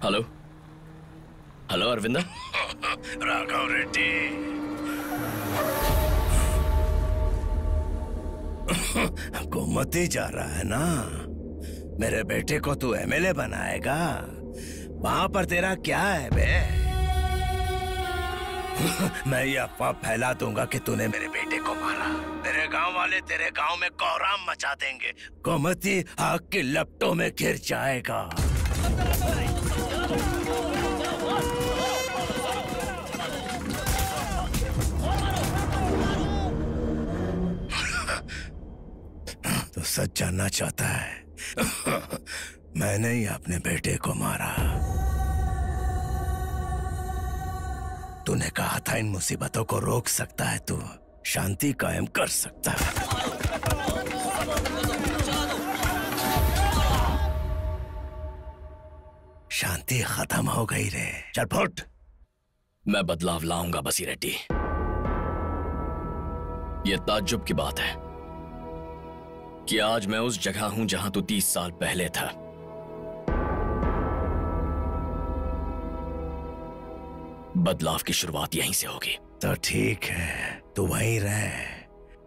Hello hello Arvinda. Raghav Reddy. Gomti जा रहा है ना? मेरे बेटे को तू एमएलए बनाएगा? वहां पर तेरा क्या है बे? मैं ये अफवाह फैला दूंगा कि तूने मेरे बेटे को मारा। तेरे गांव वाले तेरे गांव में कोहराम मचा देंगे। गोमती आग की लपटों में गिर जाएगा। तो सच जानना चाहता है? मैंने ही अपने बेटे को मारा। तूने कहा था इन मुसीबतों को रोक सकता है, तू शांति कायम कर सकता है। शांति खत्म हो गई रे। चल फुट। मैं बदलाव लाऊंगा बसी रेड्डी। यह ताज्जुब की बात है कि आज मैं उस जगह हूं जहां तू 30 साल पहले था। बदलाव की शुरुआत यहीं से होगी। तो ठीक है, तू वहीं रह।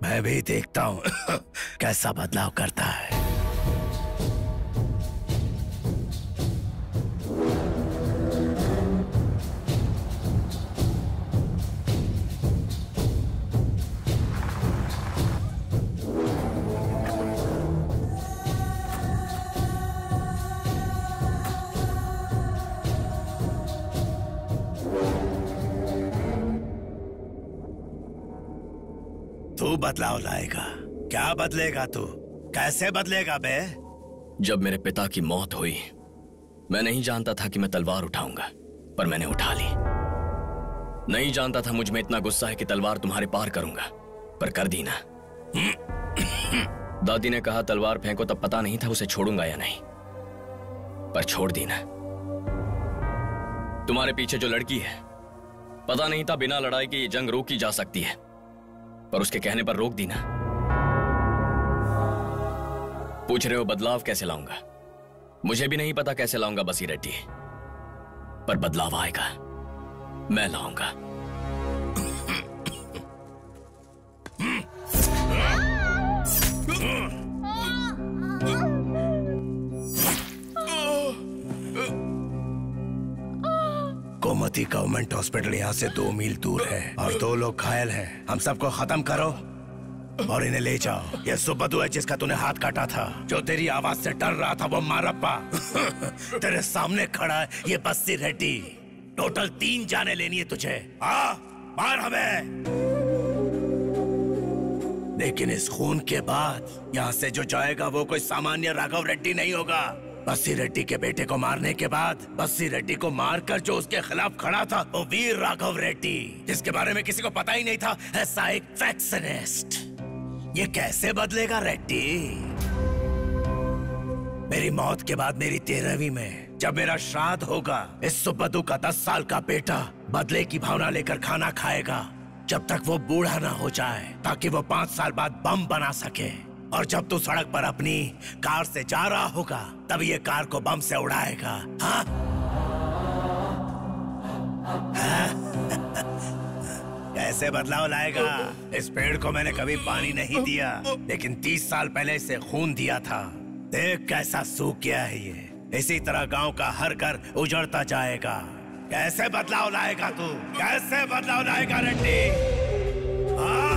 मैं भी देखता हूं कैसा बदलाव करता है। तू बदलाव लाएगा? क्या बदलेगा तू? कैसे बदलेगा बे? जब मेरे पिता की मौत हुई, मैं नहीं जानता था कि मैं तलवार उठाऊंगा, पर मैंने उठा ली। नहीं जानता था मुझ में इतना गुस्सा है कि तलवार तुम्हारे पार करूंगा, पर कर दी ना। दादी ने कहा तलवार फेंको, तब पता नहीं था उसे छोड़ूंगा या नहीं, पर छोड़ दी ना। तुम्हारे पीछे जो लड़की है, पता नहीं था बिना लड़ाई के ये जंग रोकी जा सकती है, पर उसके कहने पर रोक दी ना। पूछ रहे हो बदलाव कैसे लाऊंगा? मुझे भी नहीं पता कैसे लाऊंगा बसी रेड्डी, पर बदलाव आएगा, मैं लाऊंगा। गोमती गवर्नमेंट हॉस्पिटल यहाँ से 2 मील दूर है और 2 लोग घायल हैं। हम सबको खत्म करो और इन्हें ले जाओ। ये सुबदू है जिसका तूने हाथ काटा था, जो तेरी आवाज से डर रहा था, वो मारप्पा। तेरे सामने खड़ा है ये बस्सी रेड्डी। टोटल 3 जाने लेनी है तुझे। मार हमें। लेकिन इस खून के बाद यहाँ से जो जाएगा वो कोई सामान्य राघव रेड्डी नहीं होगा। बस्सी रेड्डी के बेटे को मारने के बाद बस्सी रेड्डी को मारकर जो उसके खिलाफ खड़ा था, वो वीर राघव रेड्डी, जिसके बारे में किसी को पता ही नहीं था। ऐसा एक फैक्शनिस्ट। ये कैसे बदलेगा रेड्डी? मेरी मौत के बाद मेरी 13वीं में जब मेरा श्राद्ध होगा, इस सुबदू का 10 साल का बेटा बदले की भावना लेकर खाना खाएगा, जब तक वो बूढ़ा ना हो जाए, ताकि वो 5 साल बाद बम बना सके। और जब तू सड़क पर अपनी कार से जा रहा होगा, तब ये कार को बम से उड़ाएगा। हाँ? कैसे बदलाव लाएगा? इस पेड़ को मैंने कभी पानी नहीं दिया, लेकिन 30 साल पहले इसे खून दिया था। देख कैसा सूख गया है ये। इसी तरह गांव का हर घर उजड़ता जाएगा। कैसे बदलाव लाएगा तू? कैसे बदलाव लाएगा रेड्डी? हाँ?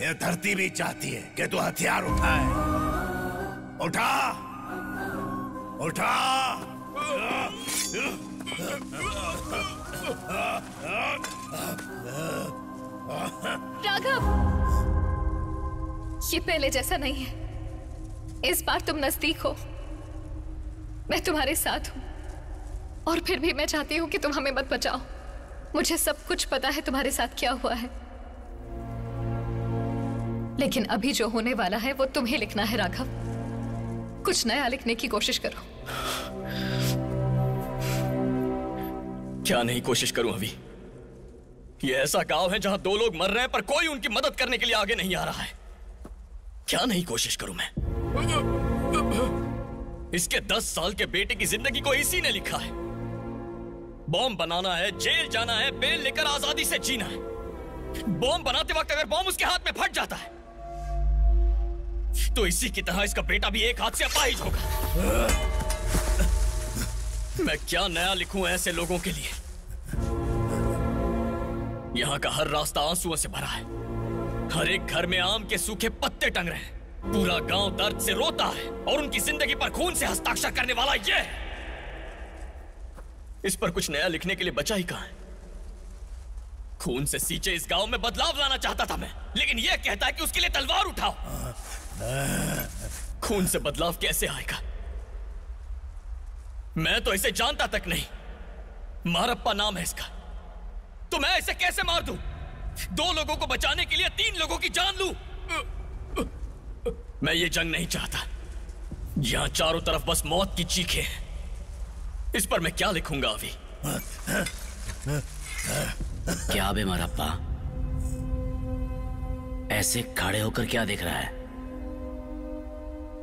ये धरती भी चाहती है कि तू हथियार उठाए। उठा, उठा। राघव, ये पहले जैसा नहीं है। इस बार तुम नजदीक हो, मैं तुम्हारे साथ हूं, और फिर भी मैं चाहती हूं कि तुम हमें मत बचाओ। मुझे सब कुछ पता है तुम्हारे साथ क्या हुआ है, लेकिन अभी जो होने वाला है वो तुम्हें लिखना है। राघव, कुछ नया लिखने की कोशिश करो। क्या नहीं कोशिश करूं अभी? ये ऐसा गांव है जहां 2 लोग मर रहे हैं पर कोई उनकी मदद करने के लिए आगे नहीं आ रहा है। क्या नहीं कोशिश करूं मैं? इसके 10 साल के बेटे की जिंदगी को इसी ने लिखा है। बॉम्ब बनाना है, जेल जाना है, बेल लेकर आजादी से जीना है। बॉम्ब बनाते वक्त अगर बॉम्ब उसके हाथ में फट जाता है तो इसी की तरह इसका बेटा भी एक हाथ से अपाहिज होगा। मैं क्या नया लिखूं ऐसे लोगों के लिए? यहां का हर रास्ता आंसुओं से भरा है। हर एक घर में आम के सूखे पत्ते टंग रहे हैं। पूरा गांव दर्द से रोता है और उनकी जिंदगी पर खून से हस्ताक्षर करने वाला ये है। इस पर कुछ नया लिखने के लिए बचा ही कहां है? खून से सींचे इस गांव में बदलाव लाना चाहता था मैं, लेकिन यह कहता है कि उसके लिए तलवार उठाओ। खून से बदलाव कैसे आएगा? मैं तो इसे जानता तक नहीं। मारप्पा नाम है इसका, तो मैं इसे कैसे मार दूं? 2 लोगों को बचाने के लिए 3 लोगों की जान लूं? मैं ये जंग नहीं चाहता। यहां चारों तरफ बस मौत की चीखें हैं। इस पर मैं क्या लिखूंगा अभी? क्या बे मारप्पा, ऐसे खड़े होकर क्या देख रहा है?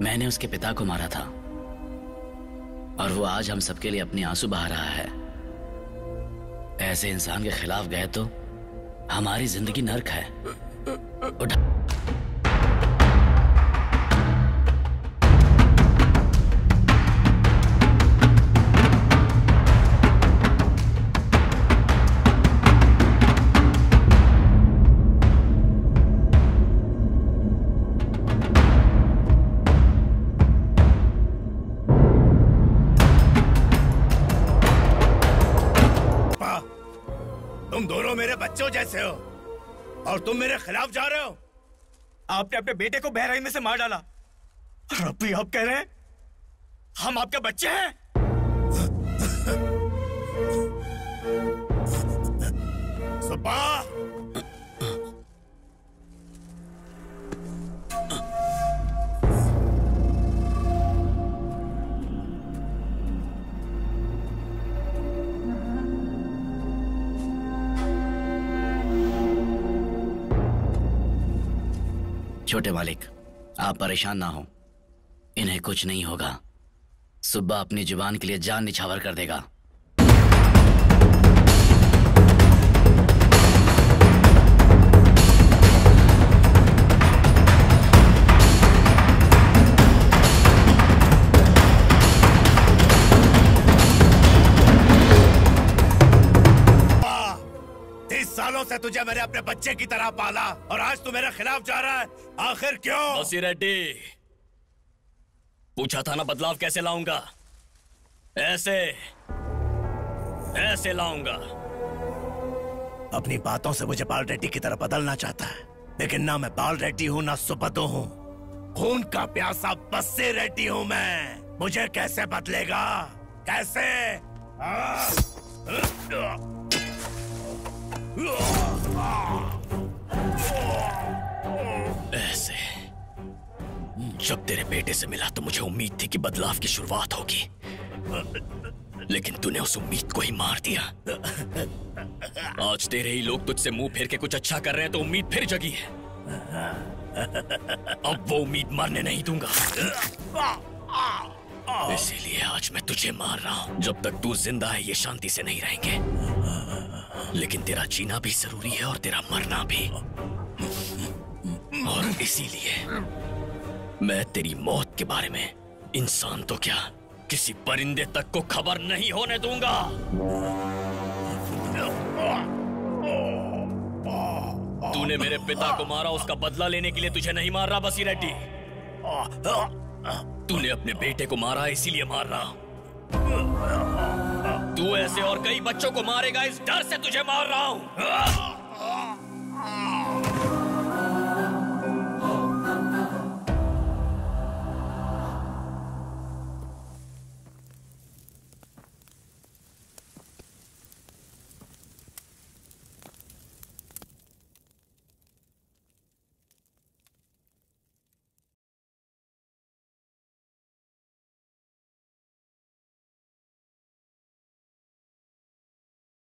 मैंने उसके पिता को मारा था और वो आज हम सबके लिए अपने आंसू बहा रहा है। ऐसे इंसान के खिलाफ गए तो हमारी जिंदगी नर्क है। उठा। तुम दोनों मेरे बच्चों जैसे हो और तुम मेरे खिलाफ जा रहे हो। आपने अपने बेटे को बहरहाइमी से मार डाला और अब भी आप कह रहे हैं हम आपके बच्चे हैं? सुब्बा, छोटे मालिक, आप परेशान ना हो, इन्हें कुछ नहीं होगा। सुब्बा अपनी जुबान के लिए जान निछावर कर देगा। सालों से तुझे मैंने अपने बच्चे की तरह पाला और आज तू मेरे खिलाफ जा रहा है, आखिर क्यों? बसी रेड्डी, पूछा था ना बदलाव कैसे लाऊंगा? ऐसे ऐसे लाऊंगा। अपनी बातों से मुझे बाल रेड्डी की तरह बदलना चाहता है, लेकिन ना मैं बाल रेड्डी हूँ ना सुब्बदो हूँ। खून का प्यासा बस्सी रेड्डी हूँ मैं। मुझे कैसे बदलेगा? कैसे? ऐसे। जब तेरे बेटे से मिला तो मुझे उम्मीद थी कि बदलाव की शुरुआत होगी, लेकिन तूने उस उम्मीद को ही मार दिया। आज तेरे ही लोग तुझसे मुंह फेर के कुछ अच्छा कर रहे हैं तो उम्मीद फिर जगी है। अब वो उम्मीद मरने नहीं दूंगा। इसीलिए आज मैं तुझे मार रहा हूं। जब तक तू जिंदा है ये शांति से नहीं रहेंगे, लेकिन तेरा जीना भी जरूरी है और तेरा मरना भी। और इसीलिए मैं तेरी मौत के बारे में इंसान तो क्या किसी परिंदे तक को खबर नहीं होने दूंगा। तूने मेरे पिता को मारा, उसका बदला लेने के लिए तुझे नहीं मार रहा बसी रेड्डी। तूने अपने बेटे को मारा इसीलिए मार रहा हूं। तू ऐसे और कई बच्चों को मारेगा इस डर से तुझे मार रहा हूं।